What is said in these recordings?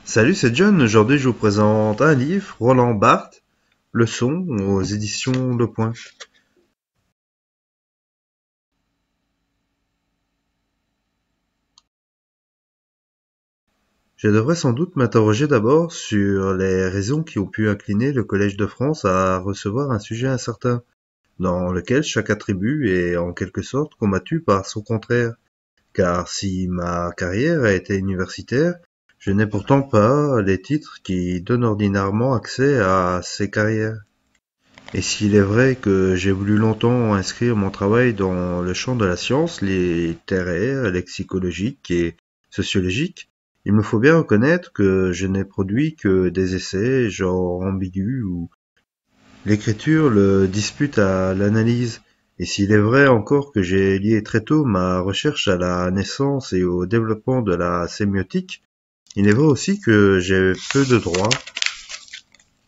Salut, c'est John. Aujourd'hui, je vous présente un livre, Roland Barthes, Leçons aux éditions Le Point. Je devrais sans doute m'interroger d'abord sur les raisons qui ont pu incliner le Collège de France à recevoir un sujet incertain, dans lequel chaque attribut est en quelque sorte combattu par son contraire. Car si ma carrière a été universitaire, je n'ai pourtant pas les titres qui donnent ordinairement accès à ces carrières. Et s'il est vrai que j'ai voulu longtemps inscrire mon travail dans le champ de la science littéraire, lexicologique et sociologique, il me faut bien reconnaître que je n'ai produit que des essais, genre ambigus, où l'écriture le dispute à l'analyse. Et s'il est vrai encore que j'ai lié très tôt ma recherche à la naissance et au développement de la sémiotique, il est vrai aussi que j'ai peu de droit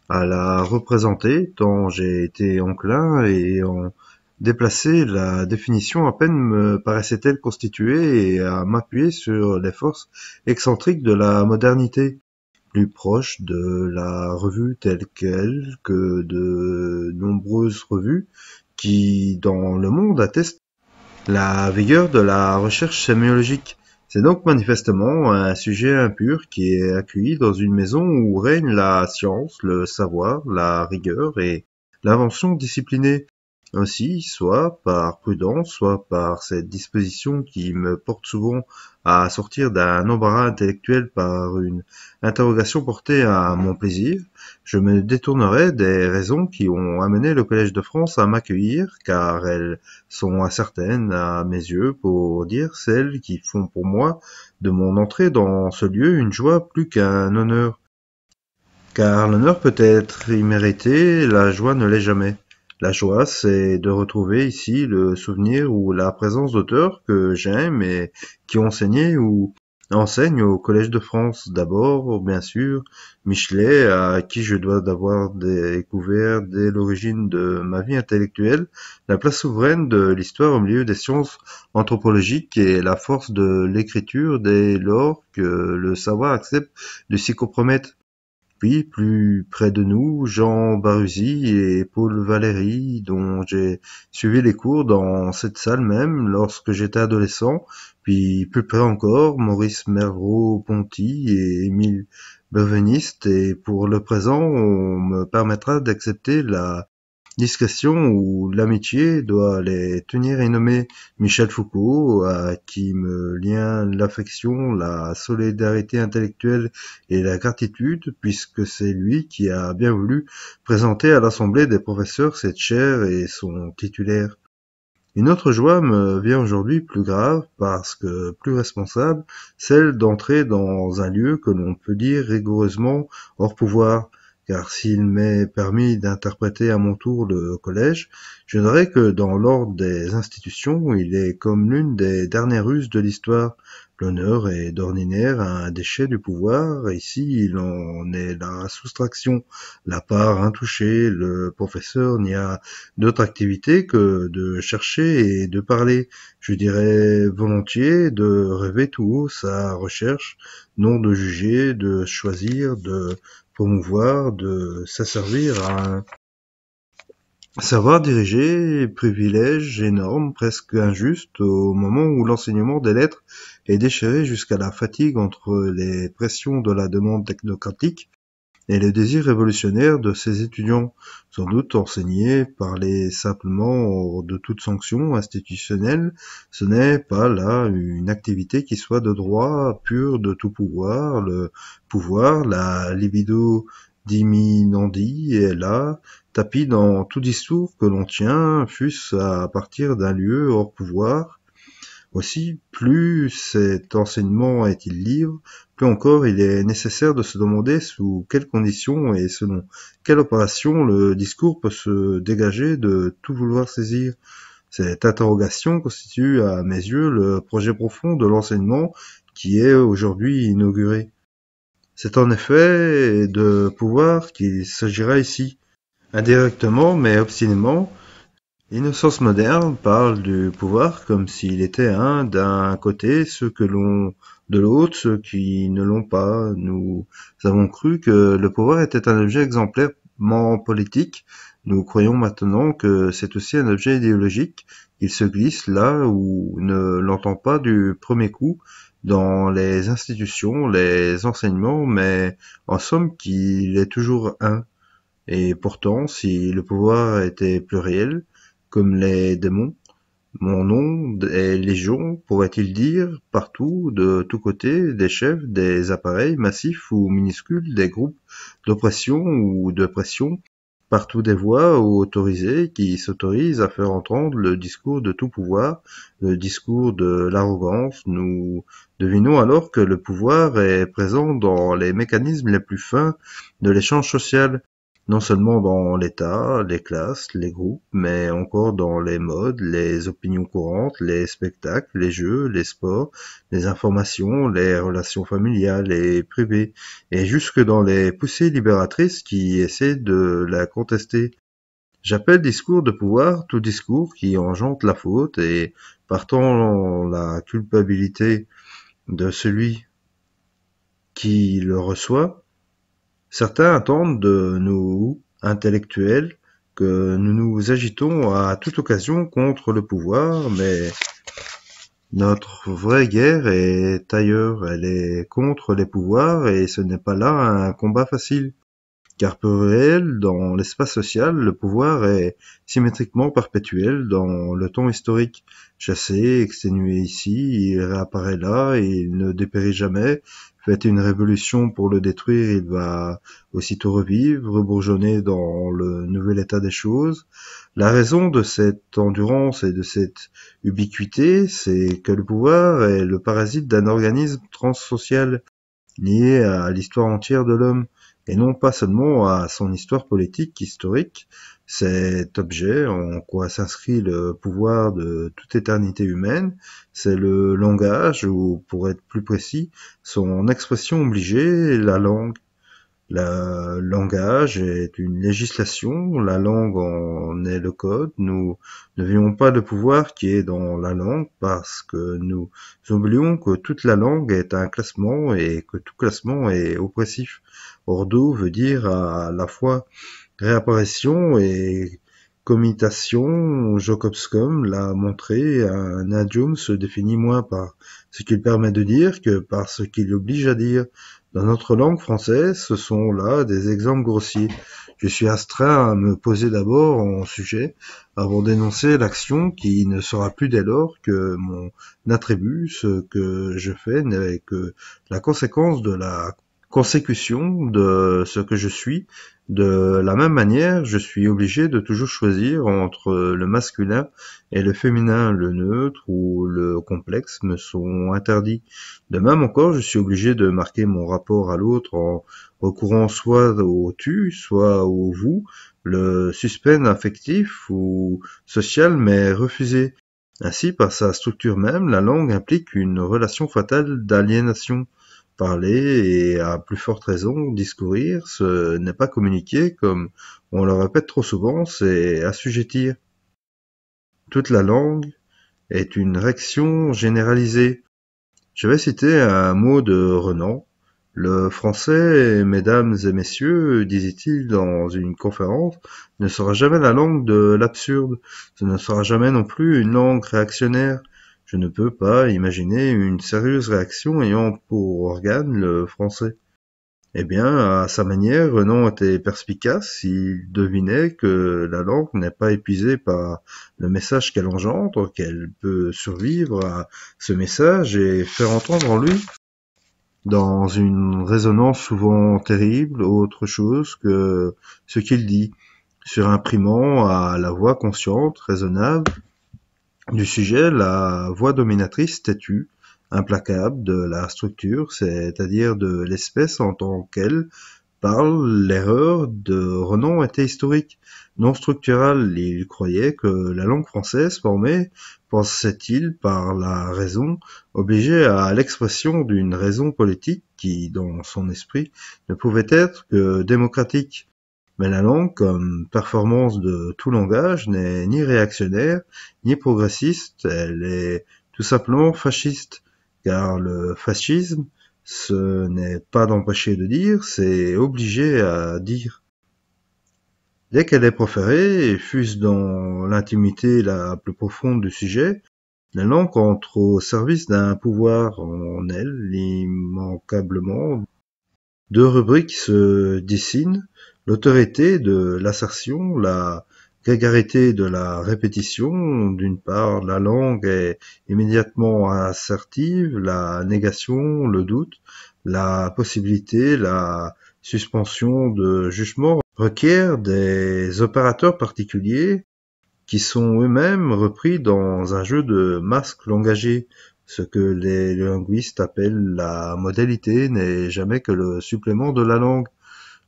à la représenter, tant j'ai été enclin et en déplacer la définition à peine me paraissait-elle constituée et à m'appuyer sur les forces excentriques de la modernité, plus proche de la revue telle qu'elle que de nombreuses revues qui, dans le monde, attestent la vigueur de la recherche sémiologique. C'est donc manifestement un sujet impur qui est accueilli dans une maison où règne la science, le savoir, la rigueur et l'invention disciplinée. Ainsi, soit par prudence, soit par cette disposition qui me porte souvent à sortir d'un embarras intellectuel par une interrogation portée à mon plaisir, je me détournerai des raisons qui ont amené le Collège de France à m'accueillir, car elles sont incertaines à mes yeux, pour dire celles qui font pour moi de mon entrée dans ce lieu une joie plus qu'un honneur. Car l'honneur peut être immérité, la joie ne l'est jamais. La joie, c'est de retrouver ici le souvenir ou la présence d'auteurs que j'aime et qui ont enseigné ou enseignent au Collège de France. D'abord, bien sûr, Michelet, à qui je dois d'avoir découvert dès l'origine de ma vie intellectuelle la place souveraine de l'histoire au milieu des sciences anthropologiques et la force de l'écriture dès lors que le savoir accepte de s'y compromettre. Puis, plus près de nous, Jean Baruzzi et Paul Valéry, dont j'ai suivi les cours dans cette salle même lorsque j'étais adolescent, puis plus près encore, Maurice Merleau-Ponty et Émile Benveniste, et pour le présent, on me permettra d'accepter la discrétion où l'amitié doit les tenir et nommer Michel Foucault, à qui me lient l'affection, la solidarité intellectuelle et la gratitude, puisque c'est lui qui a bien voulu présenter à l'Assemblée des professeurs cette chaire et son titulaire. Une autre joie me vient aujourd'hui plus grave, parce que plus responsable, celle d'entrer dans un lieu que l'on peut dire rigoureusement hors pouvoir, car s'il m'est permis d'interpréter à mon tour le collège, je dirais que dans l'ordre des institutions, il est comme l'une des dernières ruses de l'histoire. L'honneur est d'ordinaire un déchet du pouvoir, ici il en est la soustraction, la part intouchée, le professeur n'y a d'autre activité que de chercher et de parler, je dirais volontiers de rêver tout haut sa recherche, non de juger, de choisir, de promouvoir, de s'asservir à un savoir diriger, privilège énorme, presque injuste, au moment où l'enseignement des lettres est déchiré jusqu'à la fatigue entre les pressions de la demande technocratique et le désir révolutionnaire de ses étudiants, sans doute enseignés, parler simplement hors de toute sanction institutionnelle, ce n'est pas là une activité qui soit de droit pur de tout pouvoir. Le pouvoir, la libido diminandi, est là, tapis dans tout discours que l'on tient, fût-ce à partir d'un lieu hors pouvoir. Aussi, plus cet enseignement est-il libre, plus encore il est nécessaire de se demander sous quelles conditions et selon quelle opération le discours peut se dégager de tout vouloir saisir. Cette interrogation constitue à mes yeux le projet profond de l'enseignement qui est aujourd'hui inauguré. C'est en effet de pouvoir qu'il s'agira ici, indirectement mais obstinément, L'innocence moderne parle du pouvoir comme s'il était un d'un côté, ceux que l'on de l'autre, ceux qui ne l'ont pas. Nous avons cru que le pouvoir était un objet exemplairement politique. Nous croyons maintenant que c'est aussi un objet idéologique. Il se glisse là où ne l'entend pas du premier coup, dans les institutions, les enseignements, mais en somme qu'il est toujours un. Et pourtant, si le pouvoir était pluriel, comme les démons, mon nom est légion, pourrait-il dire, partout, de tous côtés, des chefs, des appareils massifs ou minuscules, des groupes d'oppression ou de pression, partout des voix autorisées qui s'autorisent à faire entendre le discours de tout pouvoir, le discours de l'arrogance. Nous devinons alors que le pouvoir est présent dans les mécanismes les plus fins de l'échange social, non seulement dans l'État, les classes, les groupes, mais encore dans les modes, les opinions courantes, les spectacles, les jeux, les sports, les informations, les relations familiales et privées, et jusque dans les poussées libératrices qui essaient de la contester. J'appelle discours de pouvoir tout discours qui engendre la faute et, partant la culpabilité de celui qui le reçoit. Certains attendent de nous, intellectuels, que nous nous agitons à toute occasion contre le pouvoir, mais notre vraie guerre est ailleurs, elle est contre les pouvoirs et ce n'est pas là un combat facile. Car peu réel, dans l'espace social, le pouvoir est symétriquement perpétuel dans le temps historique. Chassé, exténué ici, il réapparaît là et il ne dépérit jamais. Faites une révolution pour le détruire, il va aussitôt revivre, rebourgeonner dans le nouvel état des choses. La raison de cette endurance et de cette ubiquité, c'est que le pouvoir est le parasite d'un organisme transsocial lié à l'histoire entière de l'homme, et non pas seulement à son histoire politique historique. Cet objet, en quoi s'inscrit le pouvoir de toute éternité humaine, c'est le langage, ou pour être plus précis, son expression obligée, la langue. Le langage est une législation, la langue en est le code. Nous ne voyons pas le pouvoir qui est dans la langue parce que nous oublions que toute la langue est un classement et que tout classement est oppressif. Ordo veut dire à la fois réapparition et commutation. Jacobscom l'a montré, un idiome se définit moins par ce qu'il permet de dire que par ce qu'il oblige à dire. Dans notre langue française, ce sont là des exemples grossiers. Je suis astreint à me poser d'abord en sujet, avant d'énoncer l'action qui ne sera plus dès lors que mon attribut. Ce que je fais n'est que la conséquence de la consécution de ce que je suis. De la même manière, je suis obligé de toujours choisir entre le masculin et le féminin. Le neutre ou le complexe me sont interdits. De même encore, je suis obligé de marquer mon rapport à l'autre en recourant soit au tu, soit au vous. Le suspense affectif ou social m'est refusé. Ainsi, par sa structure même, la langue implique une relation fatale d'aliénation. Parler et, à plus forte raison, discourir, ce n'est pas communiquer, comme on le répète trop souvent, c'est assujettir. Toute la langue est une réaction généralisée. Je vais citer un mot de Renan. Le français, mesdames et messieurs, disait-il dans une conférence, ne sera jamais la langue de l'absurde. Ce ne sera jamais non plus une langue réactionnaire. Je ne peux pas imaginer une sérieuse réaction ayant pour organe le français. Eh bien, à sa manière, Renan était perspicace, il devinait que la langue n'est pas épuisée par le message qu'elle engendre, qu'elle peut survivre à ce message et faire entendre en lui, dans une résonance souvent terrible, autre chose que ce qu'il dit, surimprimant à la voix consciente, raisonnable, du sujet, la voix dominatrice têtue, implacable de la structure, c'est-à-dire de l'espèce en tant qu'elle, parle. L'erreur de Renan était historique, non structurale. Il croyait que la langue française formait, pensait-il, par la raison, obligeait à l'expression d'une raison politique qui, dans son esprit, ne pouvait être que démocratique. Mais la langue, comme performance de tout langage, n'est ni réactionnaire, ni progressiste, elle est tout simplement fasciste, car le fascisme, ce n'est pas d'empêcher de dire, c'est obliger à dire. Dès qu'elle est proférée, et fût-ce dans l'intimité la plus profonde du sujet, la langue entre au service d'un pouvoir en elle, immanquablement. Deux rubriques se dessinent, l'autorité de l'assertion, la grégarité de la répétition. D'une part, la langue est immédiatement assertive, la négation, le doute, la possibilité, la suspension de jugement requièrent des opérateurs particuliers qui sont eux-mêmes repris dans un jeu de masques langagés. Ce que les linguistes appellent la modalité n'est jamais que le supplément de la langue.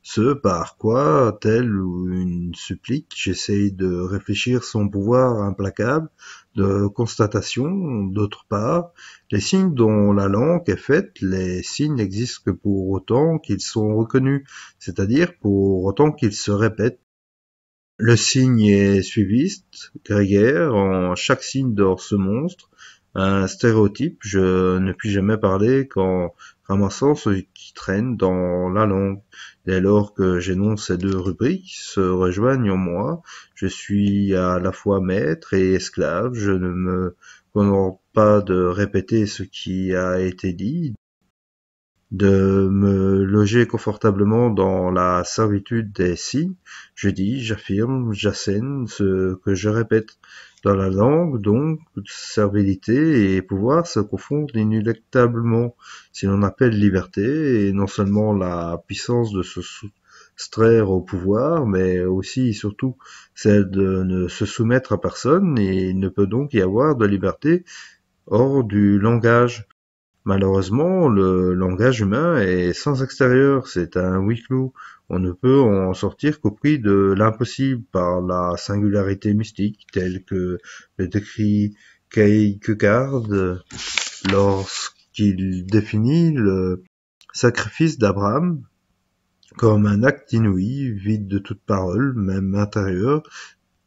Ce par quoi, tel ou une supplique, j'essaye de réfléchir son pouvoir implacable de constatation. D'autre part, les signes dont la langue est faite, les signes n'existent que pour autant qu'ils sont reconnus, c'est-à-dire pour autant qu'ils se répètent. Le signe est suiviste, grégaire, en chaque signe dort ce monstre, un stéréotype, je ne puis jamais parler qu'en ramassant ce qui traîne dans la langue. Dès lors que j'énonce ces deux rubriques, se rejoignent en moi, je suis à la fois maître et esclave, je ne me contente pas de répéter ce qui a été dit, de me loger confortablement dans la servitude des signes, je dis, j'affirme, j'assène ce que je répète. Dans la langue, donc, servilité et pouvoir se confondent inéluctablement. Si l'on appelle liberté, et non seulement la puissance de se soustraire au pouvoir, mais aussi et surtout celle de ne se soumettre à personne, et il ne peut donc y avoir de liberté hors du langage. Malheureusement, le langage humain est sans extérieur, c'est un huis clos. On ne peut en sortir qu'au prix de l'impossible par la singularité mystique, telle que le décrit Kierkegaard lorsqu'il définit le sacrifice d'Abraham comme un acte inouï, vide de toute parole, même intérieure,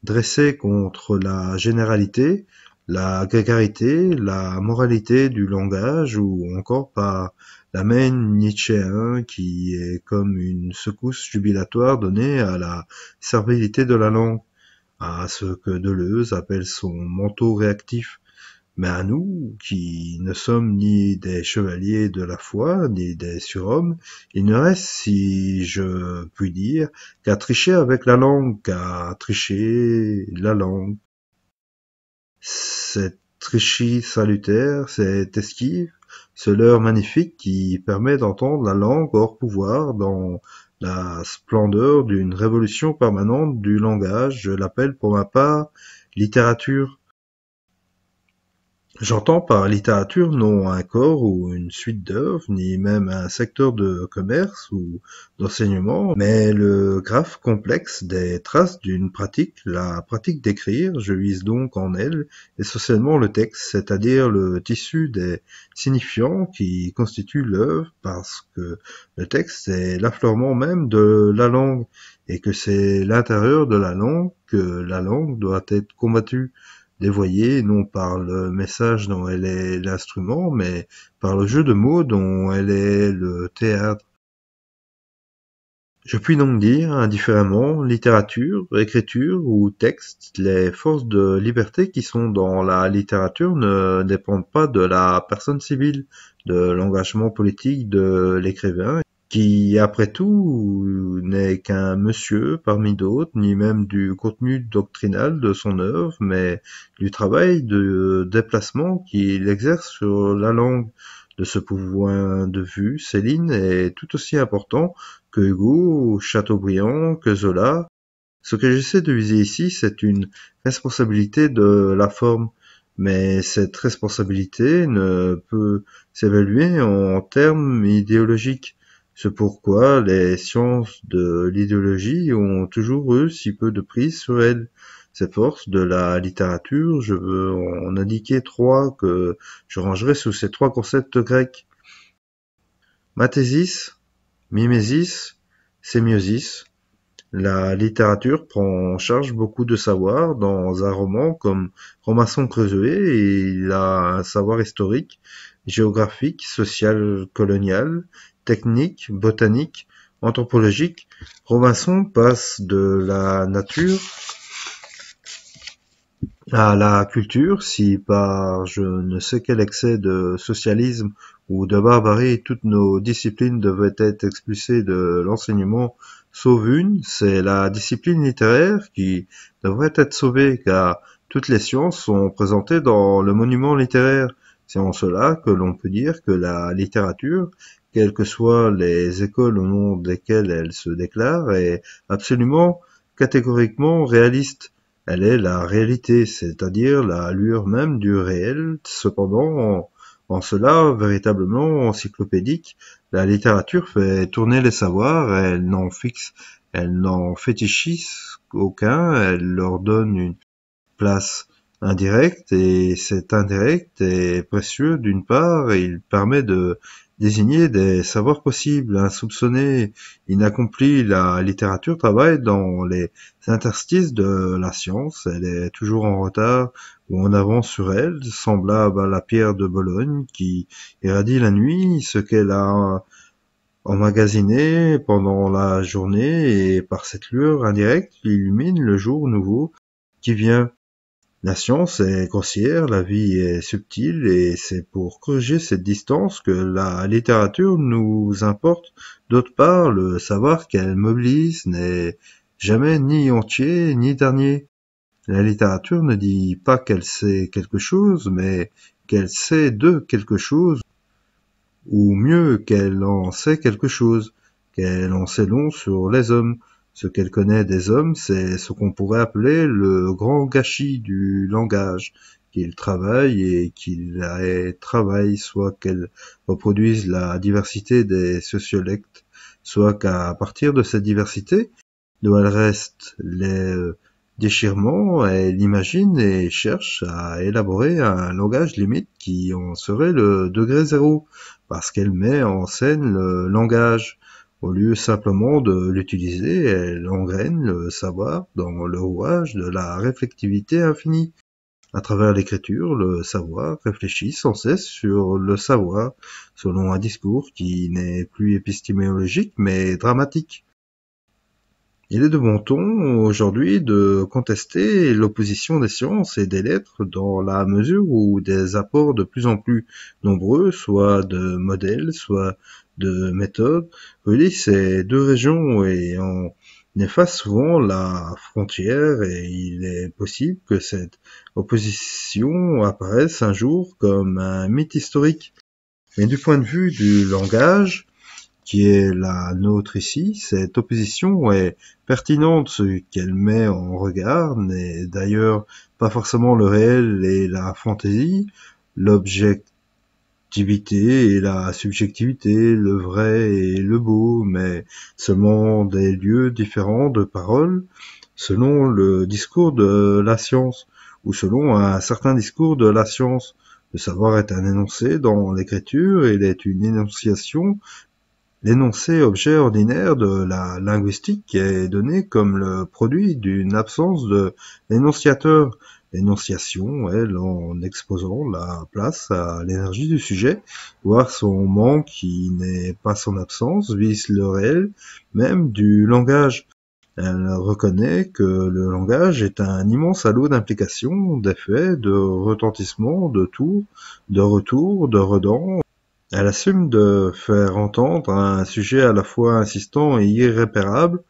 dressé contre la généralité, la grégarité, la moralité du langage, ou encore par l'amène nietzschéen qui est comme une secousse jubilatoire donnée à la servilité de la langue, à ce que Deleuze appelle son manteau réactif. Mais à nous, qui ne sommes ni des chevaliers de la foi, ni des surhommes, il ne reste, si je puis dire, qu'à tricher avec la langue, qu'à tricher la langue. Cette tricherie salutaire, cette esquive, ce leurre magnifique qui permet d'entendre la langue hors pouvoir dans la splendeur d'une révolution permanente du langage, je l'appelle pour ma part littérature. J'entends par littérature non un corps ou une suite d'œuvres, ni même un secteur de commerce ou d'enseignement, mais le graphe complexe des traces d'une pratique, la pratique d'écrire. Je vise donc en elle essentiellement le texte, c'est-à-dire le tissu des signifiants qui constitue l'œuvre, parce que le texte est l'affleurement même de la langue, et que c'est l'intérieur de la langue que la langue doit être combattue, dévoyée non par le message dont elle est l'instrument, mais par le jeu de mots dont elle est le théâtre. Je puis donc dire, indifféremment, littérature, écriture ou texte, les forces de liberté qui sont dans la littérature ne dépendent pas de la personne civile, de l'engagement politique de l'écrivain, qui, après tout, n'est qu'un monsieur parmi d'autres, ni même du contenu doctrinal de son œuvre, mais du travail de déplacement qu'il exerce sur la langue. De ce point de vue, Céline est tout aussi important que Hugo, Chateaubriand, que Zola. Ce que j'essaie de viser ici, c'est une responsabilité de la forme, mais cette responsabilité ne peut s'évaluer en termes idéologiques. C'est pourquoi les sciences de l'idéologie ont toujours eu si peu de prise sur elles. Ces forces de la littérature, je veux en indiquer trois que je rangerai sous ces trois concepts grecs. Mathésis, mimésis, sémiosis. La littérature prend en charge beaucoup de savoir. Dans un roman comme Robinson Crusoe, il a un savoir historique, géographique, social, colonial, technique, botanique, anthropologique. Robinson passe de la nature à la culture, si par je ne sais quel excès de socialisme ou de barbarie toutes nos disciplines devaient être expulsées de l'enseignement, sauf une, c'est la discipline littéraire qui devrait être sauvée, car toutes les sciences sont présentées dans le monument littéraire. C'est en cela que l'on peut dire que la littérature, quelles que soient les écoles au nom desquelles elle se déclare, est absolument catégoriquement réaliste. Elle est la réalité, c'est-à-dire la lueur même du réel. Cependant, en cela, véritablement encyclopédique, la littérature fait tourner les savoirs, elle n'en fétichise aucun, elle leur donne une place indirecte, et cet indirect est précieux d'une part, et il permet de désigner des savoirs possibles, insoupçonnés, inaccomplis. La littérature travaille dans les interstices de la science, elle est toujours en retard ou en avance sur elle, semblable à la pierre de Bologne qui irradie la nuit ce qu'elle a emmagasiné pendant la journée, et par cette lueur indirecte illumine le jour nouveau qui vient. La science est grossière, la vie est subtile, et c'est pour corriger cette distance que la littérature nous importe. D'autre part, le savoir qu'elle mobilise n'est jamais ni entier ni dernier. La littérature ne dit pas qu'elle sait quelque chose, mais qu'elle sait de quelque chose, ou mieux qu'elle en sait quelque chose, qu'elle en sait long sur les hommes. Ce qu'elle connaît des hommes, c'est ce qu'on pourrait appeler le grand gâchis du langage, qu'il travaille et qu'il travaille, soit qu'elle reproduise la diversité des sociolectes, soit qu'à partir de cette diversité, d'où elle reste les déchirements, elle imagine et cherche à élaborer un langage limite qui en serait le degré zéro, parce qu'elle met en scène le langage. Au lieu simplement de l'utiliser, elle engraine le savoir dans le rouage de la réflectivité infinie. À travers l'écriture, le savoir réfléchit sans cesse sur le savoir, selon un discours qui n'est plus épistémologique mais dramatique. Il est de bon ton aujourd'hui de contester l'opposition des sciences et des lettres dans la mesure où des apports de plus en plus nombreux, soit de modèles, soit de méthodes, relient ces deux régions et en effacent souvent la frontière, et il est possible que cette opposition apparaisse un jour comme un mythe historique. Mais du point de vue du langage, qui est la nôtre ici, cette opposition est pertinente. Ce qu'elle met en regard n'est d'ailleurs pas forcément le réel et la fantaisie, l'objectivité et la subjectivité, le vrai et le beau, mais seulement des lieux différents de parole, selon le discours de la science, ou selon un certain discours de la science. Le savoir est un énoncé dans l'écriture, il est une énonciation. L'énoncé objet ordinaire de la linguistique est donné comme le produit d'une absence de l'énonciateur. L'énonciation, elle, en exposant la place à l'énergie du sujet, voire son manque qui n'est pas son absence, vise le réel même du langage. Elle reconnaît que le langage est un immense halo d'implications, d'effets, de retentissements, de tours, de retours, de redans. Elle assume de faire entendre un sujet à la fois insistant et irréparable,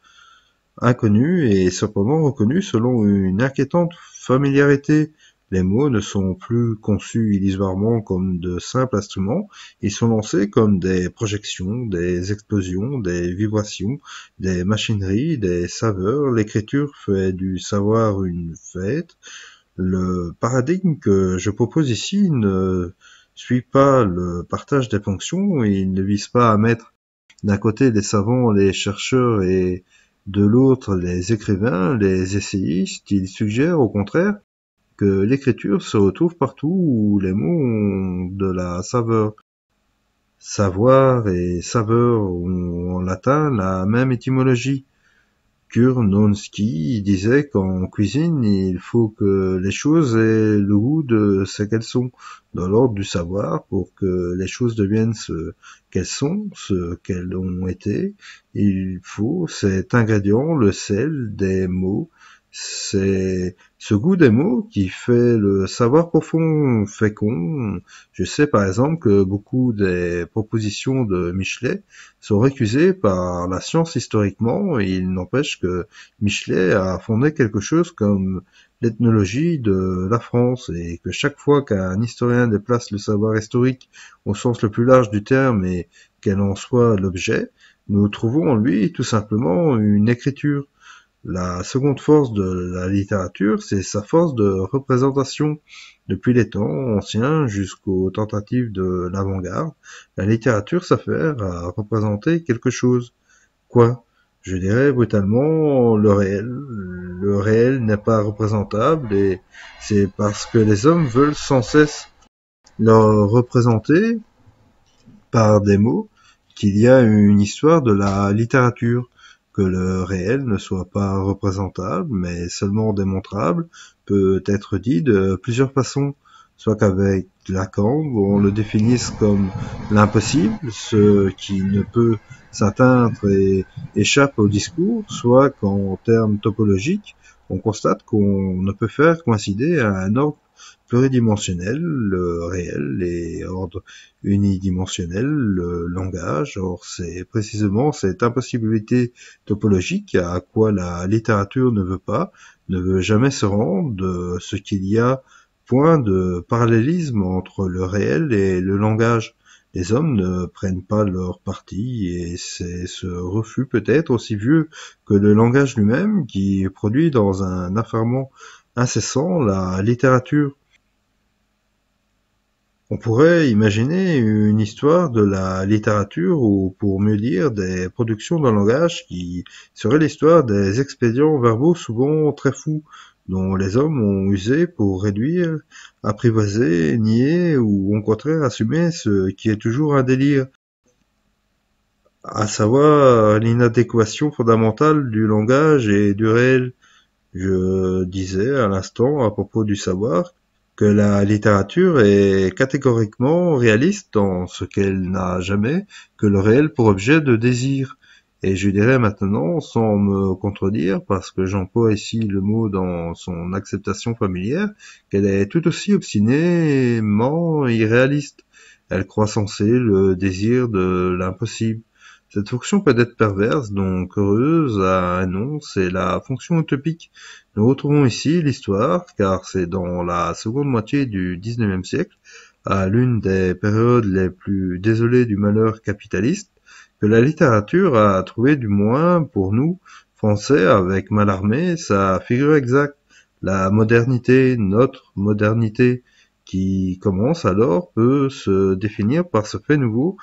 inconnu et cependant reconnu selon une inquiétante familiarité. Les mots ne sont plus conçus illusoirement comme de simples instruments, ils sont lancés comme des projections, des explosions, des vibrations, des machineries, des saveurs. L'écriture fait du savoir une fête. Le paradigme que je propose ici ne suit pas le partage des fonctions, et il ne vise pas à mettre d'un côté les savants, les chercheurs, et de l'autre les écrivains, les essayistes. Il suggère au contraire que l'écriture se retrouve partout où les mots ont de la saveur. Savoir et saveur ont en latin la même étymologie. Kurnonski disait qu'en cuisine, il faut que les choses aient le goût de ce qu'elles sont, dans l'ordre du savoir, pour que les choses deviennent ce qu'elles sont, ce qu'elles ont été. Il faut cet ingrédient, le sel des mots. C'est ce goût des mots qui fait le savoir profond, fécond. Je sais par exemple que beaucoup des propositions de Michelet sont récusées par la science historiquement. Il n'empêche que Michelet a fondé quelque chose comme l'ethnologie de la France, et que chaque fois qu'un historien déplace le savoir historique au sens le plus large du terme et quel en soit l'objet, nous trouvons en lui tout simplement une écriture. La seconde force de la littérature, c'est sa force de représentation. Depuis les temps anciens jusqu'aux tentatives de l'avant-garde, la littérature s'affaire à représenter quelque chose. Quoi? Je dirais brutalement le réel. Le réel n'est pas représentable, et c'est parce que les hommes veulent sans cesse le représenter par des mots qu'il y a une histoire de la littérature. Que le réel ne soit pas représentable, mais seulement démontrable, peut être dit de plusieurs façons. Soit qu'avec Lacan, on le définisse comme l'impossible, ce qui ne peut s'atteindre et échappe au discours, soit qu'en termes topologiques, on constate qu'on ne peut faire coïncider à un ordre pluridimensionnel, le réel, et ordre unidimensionnel, le langage. Or, c'est précisément cette impossibilité topologique à quoi la littérature ne veut jamais se rendre, de ce qu'il y a point de parallélisme entre le réel et le langage. Les hommes ne prennent pas leur parti, et c'est ce refus peut-être aussi vieux que le langage lui-même qui produit dans un affairement incessant la littérature. On pourrait imaginer une histoire de la littérature, ou pour mieux dire, des productions d'un langage, qui serait l'histoire des expédients verbaux souvent très fous, dont les hommes ont usé pour réduire, apprivoiser, nier ou au contraire assumer ce qui est toujours un délire, à savoir l'inadéquation fondamentale du langage et du réel. Je disais à l'instant à propos du savoir que la littérature est catégoriquement réaliste dans ce qu'elle n'a jamais que le réel pour objet de désir. Et je dirais maintenant, sans me contredire, parce que j'emploie ici le mot dans son acceptation familière, qu'elle est tout aussi obstinément irréaliste. Elle croit censer le désir de l'impossible. Cette fonction peut être perverse, donc heureuse à un nom, c'est la fonction utopique. Nous retrouvons ici l'histoire, car c'est dans la seconde moitié du XIXe siècle, à l'une des périodes les plus désolées du malheur capitaliste, que la littérature a trouvé, du moins pour nous, Français, avec Mallarmé, sa figure exacte, la modernité, notre modernité, qui commence alors, peut se définir par ce fait nouveau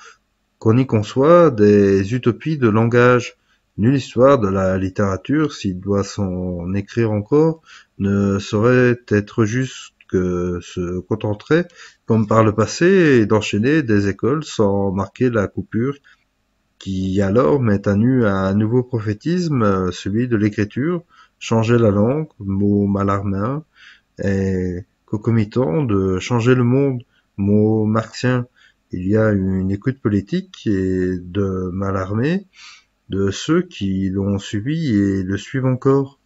qu'on y conçoit des utopies de langage. Nulle histoire de la littérature, s'il doit s'en écrire encore, ne saurait être juste que se contenterait, comme par le passé, d'enchaîner des écoles sans marquer la coupure, qui alors met à nu un nouveau prophétisme, celui de l'écriture, changer la langue, mot mallarmien, et concomitant de changer le monde, mot marxien. Il y a une écoute politique et de Mallarmé, de ceux qui l'ont suivi et le suivent encore.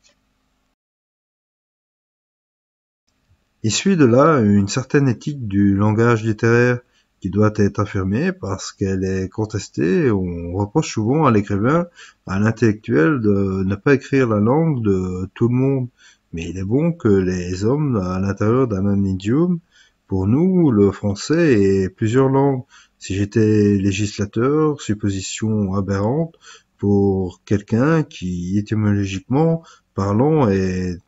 Il suit de là une certaine éthique du langage littéraire qui doit être affirmée parce qu'elle est contestée. On reproche souvent à l'écrivain, à l'intellectuel, de ne pas écrire la langue de tout le monde. Mais il est bon que les hommes, à l'intérieur d'un même idiome, pour nous, le français ait plusieurs langues. Si j'étais législateur, supposition aberrante, pour quelqu'un qui, étymologiquement parlant, est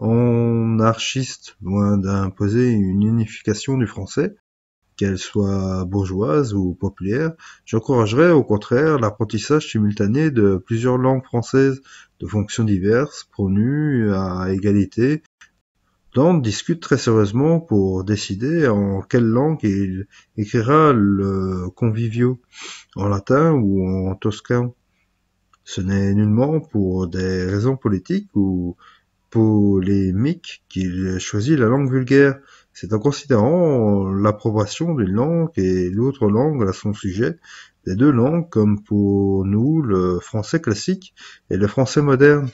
anarchiste, loin d'imposer une unification du français, qu'elle soit bourgeoise ou populaire, j'encouragerais au contraire l'apprentissage simultané de plusieurs langues françaises de fonctions diverses, promues à égalité. Dante discute très sérieusement pour décider en quelle langue il écrira le Convivio, en latin ou en toscan. Ce n'est nullement pour des raisons politiques ou polémiques qu'il choisit la langue vulgaire. C'est en considérant l'approbation d'une langue et l'autre langue à son sujet, les deux langues comme pour nous le français classique et le français moderne.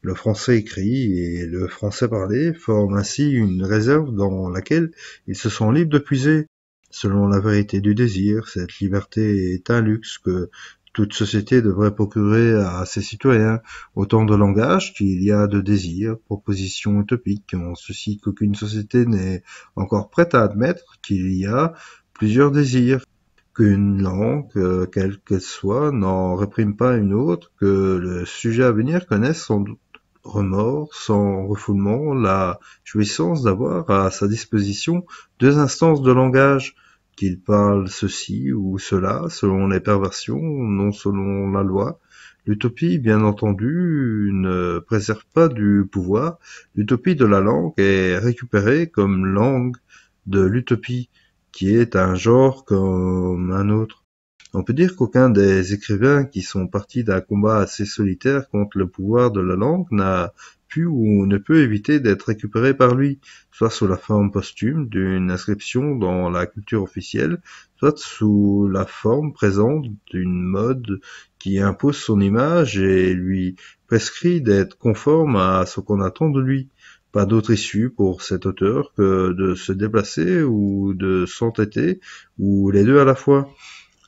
Le français écrit et le français parlé forment ainsi une réserve dans laquelle ils se sont libres de puiser. Selon la vérité du désir, cette liberté est un luxe que toute société devrait procurer à ses citoyens. Autant de langage qu'il y a de désirs, propositions utopiques, en ceci qu'aucune société n'est encore prête à admettre qu'il y a plusieurs désirs, qu'une langue, quelle qu'elle soit, n'en réprime pas une autre, que le sujet à venir connaisse sans remords, sans refoulement, la jouissance d'avoir à sa disposition deux instances de langage, qu'il parle ceci ou cela, selon les perversions, non selon la loi. L'utopie, bien entendu, ne préserve pas du pouvoir. L'utopie de la langue est récupérée comme langue de l'utopie, qui est un genre comme un autre. On peut dire qu'aucun des écrivains qui sont partis d'un combat assez solitaire contre le pouvoir de la langue n'a pu ou ne peut éviter d'être récupéré par lui, soit sous la forme posthume d'une inscription dans la culture officielle, soit sous la forme présente d'une mode qui impose son image et lui prescrit d'être conforme à ce qu'on attend de lui. Pas d'autre issue pour cet auteur que de se déplacer ou de s'entêter, ou les deux à la fois.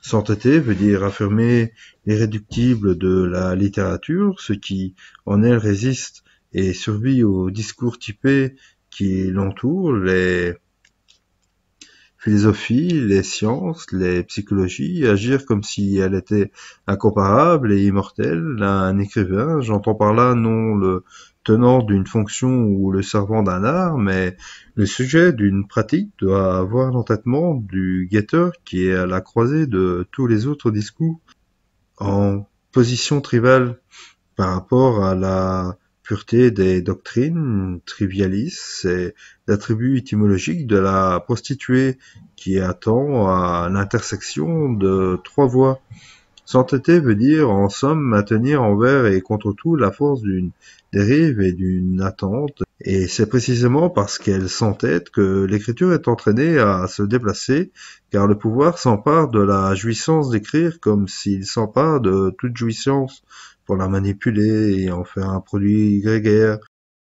S'entêter veut dire affirmer l'irréductible de la littérature, ce qui en elle résiste et survit aux discours typés qui l'entourent, les philosophies, les sciences, les psychologies, agir comme si elle était incomparable et immortelle. Un écrivain, j'entends par là non le tenant d'une fonction ou le servant d'un art, mais le sujet d'une pratique doit avoir l'entêtement du guetteur qui est à la croisée de tous les autres discours, en position tribale par rapport à la pureté des doctrines trivialistes, c'est l'attribut étymologique de la prostituée qui attend à l'intersection de trois voies. S'entêter veut dire, en somme, maintenir envers et contre tout la force d'une dérive et d'une attente, et c'est précisément parce qu'elle s'entête que l'écriture est entraînée à se déplacer, car le pouvoir s'empare de la jouissance d'écrire comme s'il s'empare de toute jouissance pour la manipuler et en faire un produit grégaire,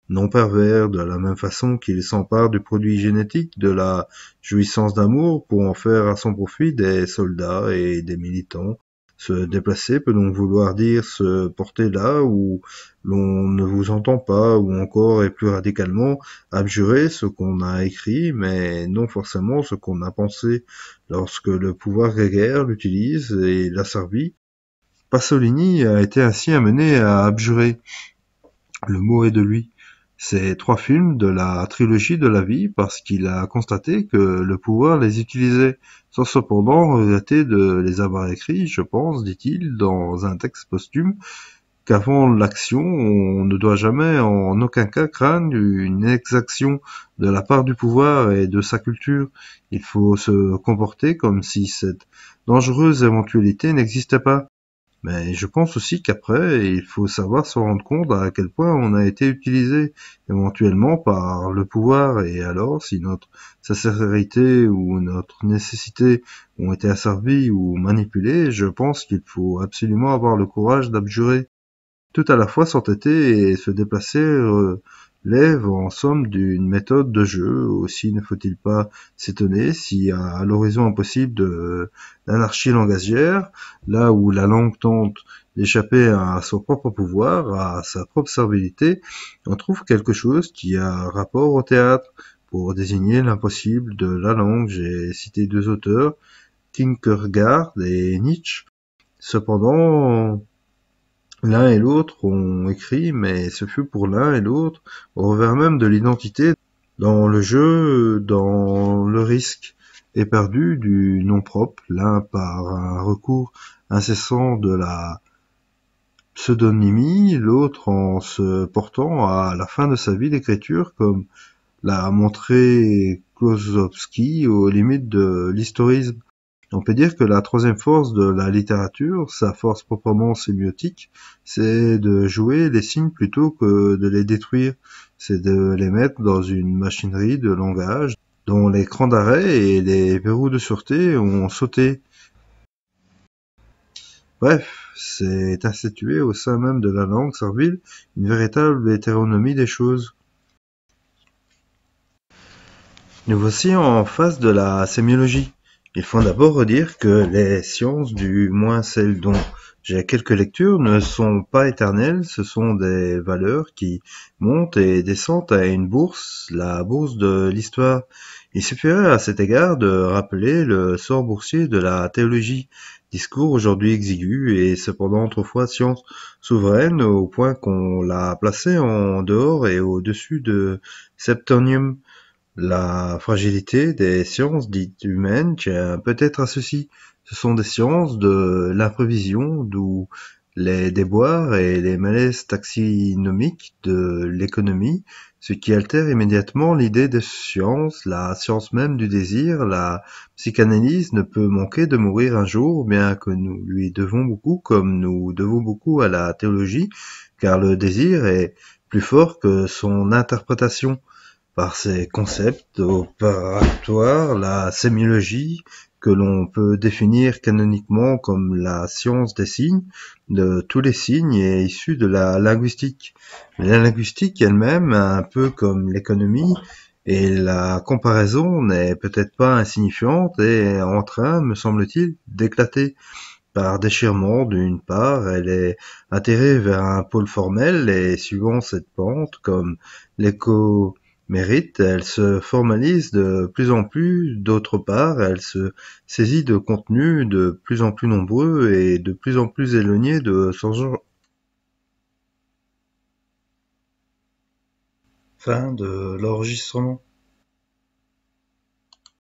non pervers, de la même façon qu'il s'empare du produit génétique de la jouissance d'amour pour en faire à son profit des soldats et des militants. Se déplacer peut donc vouloir dire se porter là où l'on ne vous entend pas, ou encore, et plus radicalement, abjurer ce qu'on a écrit, mais non forcément ce qu'on a pensé. Lorsque le pouvoir grégaire l'utilise et l'asservit, Pasolini a été ainsi amené à abjurer. Le mot est de lui. Ces trois films de la trilogie de la vie parce qu'il a constaté que le pouvoir les utilisait, sans cependant regretter de les avoir écrits, je pense, dit-il, dans un texte posthume, qu'avant l'action, on ne doit jamais en aucun cas craindre une exaction de la part du pouvoir et de sa culture. Il faut se comporter comme si cette dangereuse éventualité n'existait pas. Mais je pense aussi qu'après, il faut savoir se rendre compte à quel point on a été utilisé, éventuellement par le pouvoir, et alors, si notre sincérité ou notre nécessité ont été asservies ou manipulées, je pense qu'il faut absolument avoir le courage d'abjurer. Tout à la fois s'entêter et se déplacer relève en somme d'une méthode de jeu. Aussi ne faut-il pas s'étonner si à l'horizon impossible de l'anarchie langagière, là où la langue tente d'échapper à son propre pouvoir, à sa propre servilité, on trouve quelque chose qui a rapport au théâtre. Pour désigner l'impossible de la langue, j'ai cité deux auteurs, Kierkegaard et Nietzsche. Cependant, l'un et l'autre ont écrit, mais ce fut pour l'un et l'autre au revers même de l'identité, dans le jeu, dans le risque éperdu du nom propre, l'un par un recours incessant de la pseudonymie, l'autre en se portant à la fin de sa vie d'écriture, comme l'a montré Klosowski aux limites de l'historisme. On peut dire que la troisième force de la littérature, sa force proprement sémiotique, c'est de jouer les signes plutôt que de les détruire. C'est de les mettre dans une machinerie de langage dont les crans d'arrêt et les verrous de sûreté ont sauté. Bref, c'est instituer au sein même de la langue servile une véritable hétéronomie des choses. Nous voici en face de la sémiologie. Il faut d'abord redire que les sciences, du moins celles dont j'ai quelques lectures, ne sont pas éternelles, ce sont des valeurs qui montent et descendent à une bourse, la bourse de l'histoire. Il suffirait à cet égard de rappeler le sort boursier de la théologie, discours aujourd'hui exigu et cependant autrefois science souveraine au point qu'on l'a placée en dehors et au-dessus de Septonium. La fragilité des sciences dites humaines tient peut-être à ceci. Ce sont des sciences de l'imprévision, d'où les déboires et les malaises taxinomiques de l'économie, ce qui altère immédiatement l'idée des sciences, la science même du désir. La psychanalyse ne peut manquer de mourir un jour, bien que nous lui devons beaucoup, comme nous devons beaucoup à la théologie, car le désir est plus fort que son interprétation. Par ses concepts opératoires, la sémiologie, que l'on peut définir canoniquement comme la science des signes, de tous les signes, est issue de la linguistique. Mais la linguistique elle-même, un peu comme l'économie, et la comparaison n'est peut-être pas insignifiante et est en train, me semble-t-il, d'éclater. Par déchirement, d'une part, elle est atterrée vers un pôle formel et suivant cette pente, comme l'écho mérite, elle se formalise de plus en plus, d'autre part, elle se saisit de contenus de plus en plus nombreux et de plus en plus éloignés de son genre. Fin de l'enregistrement.